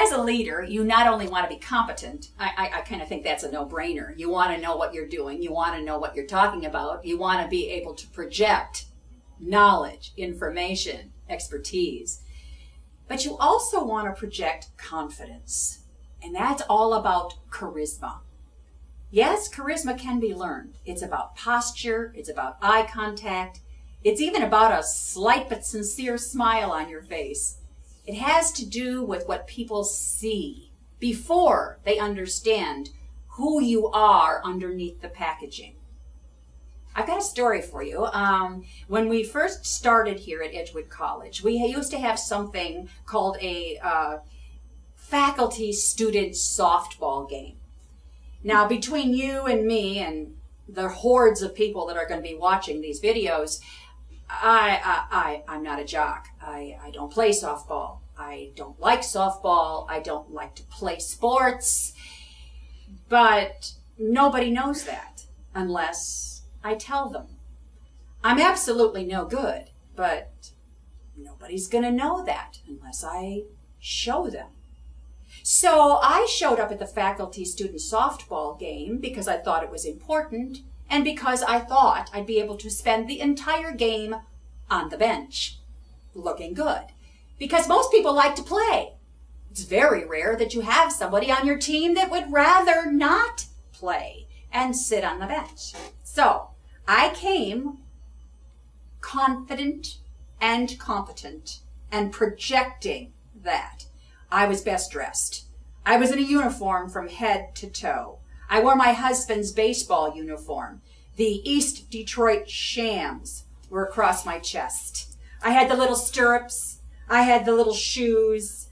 as a leader, you not only want to be competent, I kind of think that's a no-brainer. You want to know what you're doing. You want to know what you're talking about. You want to be able to project knowledge, information, expertise. But you also want to project confidence. And that's all about charisma. Yes, charisma can be learned. It's about posture. It's about eye contact. It's even about a slight but sincere smile on your face. It has to do with what people see before they understand who you are underneath the packaging. I've got a story for you. When we first started here at Edgewood College, we used to have something called a faculty-student softball game. Now, between you and me and the hordes of people that are going to be watching these videos, I'm not a jock. I don't play softball. I don't like softball. I don't like to play sports. But nobody knows that unless I tell them. I'm absolutely no good, but nobody's going to know that unless I show them. So I showed up at the faculty-student softball game because I thought it was important and because I thought I'd be able to spend the entire game on the bench, looking good. Because most people like to play. It's very rare that you have somebody on your team that would rather not play and sit on the bench. So I came confident and competent and projecting that. I was best dressed. I was in a uniform from head to toe. I wore my husband's baseball uniform. The East Detroit Shams were across my chest. I had the little stirrups. I had the little shoes.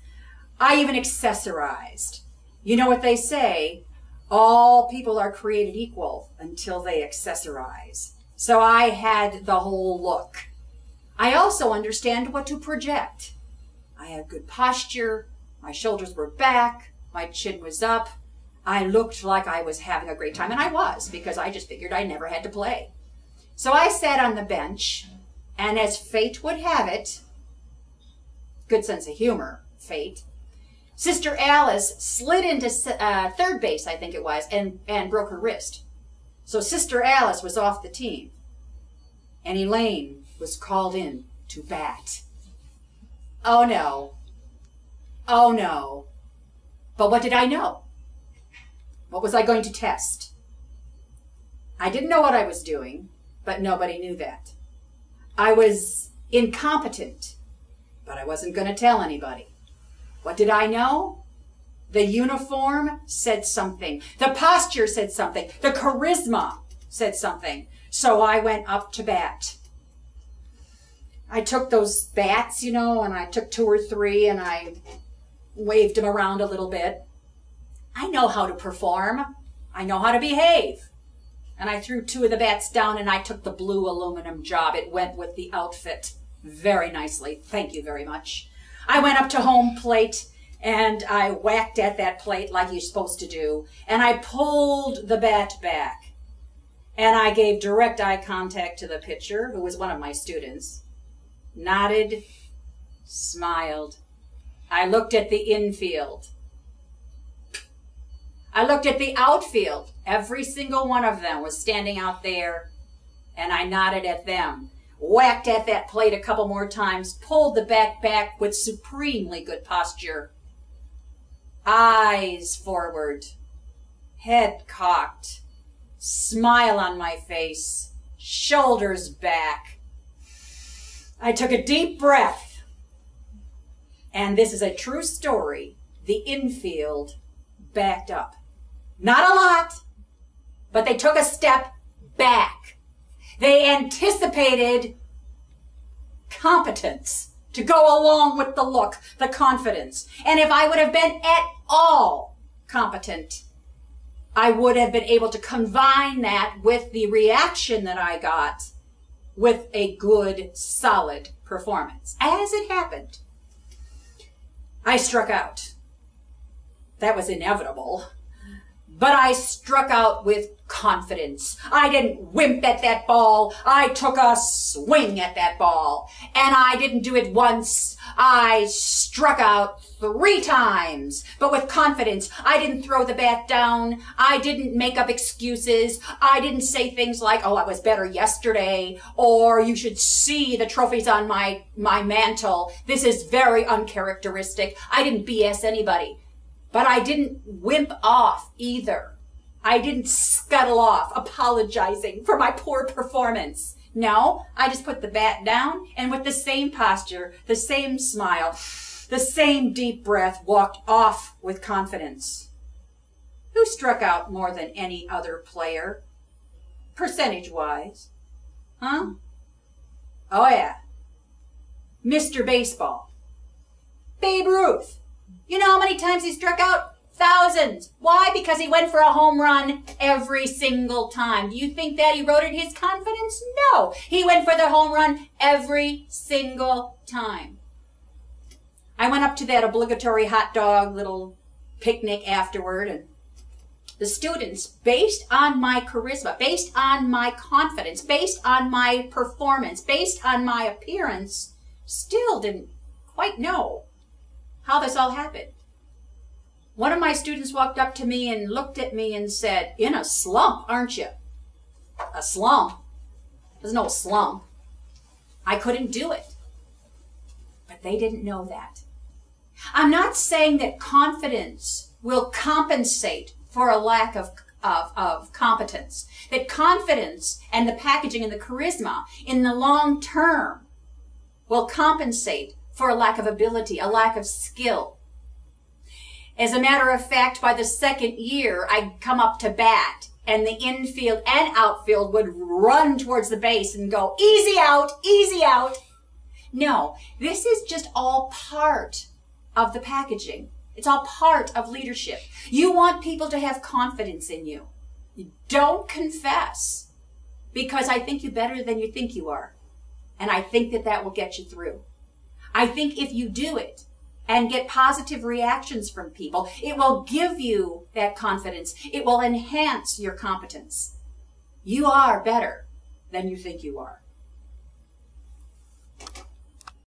I even accessorized. You know what they say, all people are created equal until they accessorize. So I had the whole look. I also understand what to project. I had good posture. My shoulders were back. My chin was up. I looked like I was having a great time, and I was, because I just figured I never had to play. So I sat on the bench, and as fate would have it, good sense of humor, fate, Sister Alice slid into third base, I think it was, and broke her wrist. So Sister Alice was off the team, and Elaine was called in to bat. Oh no. Oh no. But what did I know? What was I going to test? I didn't know what I was doing, but nobody knew that. I was incompetent, but I wasn't going to tell anybody. What did I know? The uniform said something. The posture said something. The charisma said something. So I went up to bat. I took those bats, you know, and I took 2 or 3 and I waved them around a little bit. I know how to perform. I know how to behave. And I threw 2 of the bats down and I took the blue aluminum job. It went with the outfit very nicely. Thank you very much. I went up to home plate and I whacked at that plate like you're supposed to do. And I pulled the bat back. And I gave direct eye contact to the pitcher, who was one of my students. Nodded, smiled. I looked at the infield. I looked at the outfield. Every single one of them was standing out there, and I nodded at them. Whacked at that plate a couple more times, pulled the bat back with supremely good posture. Eyes forward, head cocked, smile on my face, shoulders back. I took a deep breath, and this is a true story. The infield backed up. Not a lot, but they took a step back. They anticipated competence to go along with the look, the confidence. And if I would have been at all competent, I would have been able to combine that with the reaction that I got with a good, solid performance. As it happened, I struck out. That was inevitable. but I struck out with confidence. I didn't wimp at that ball. I took a swing at that ball. And I didn't do it once. I struck out 3 times, but with confidence. I didn't throw the bat down. I didn't make up excuses. I didn't say things like, oh, I was better yesterday, or you should see the trophies on my mantle. This is very uncharacteristic. I didn't BS anybody. But I didn't wimp off either. I didn't scuttle off apologizing for my poor performance. No, I just put the bat down and with the same posture, the same smile, the same deep breath, walked off with confidence. Who struck out more than any other player? Percentage-wise. Huh? Oh yeah. Mr. Baseball. Babe Ruth. You know how many times he struck out? Thousands. Why? Because he went for a home run every single time. Do you think that eroded his confidence? No. He went for the home run every single time. I went up to that obligatory hot dog little picnic afterward, and the students, based on my charisma, based on my confidence, based on my performance, based on my appearance, still didn't quite know how this all happened. One of my students walked up to me and looked at me and said, "In a slump, aren't you?" A slump? There's no slump. I couldn't do it. But they didn't know that. I'm not saying that confidence will compensate for a lack of competence. That confidence and the packaging and the charisma in the long term will compensate for a lack of ability, a lack of skill. As a matter of fact, by the second year, I'd come up to bat, and the infield and outfield would run towards the base and go, "Easy out, easy out." No, this is just all part of the packaging. It's all part of leadership. You want people to have confidence in you. You don't confess, because I think you better than you think you are. And I think that that will get you through. I think if you do it and get positive reactions from people, it will give you that confidence. It will enhance your competence. You are better than you think you are.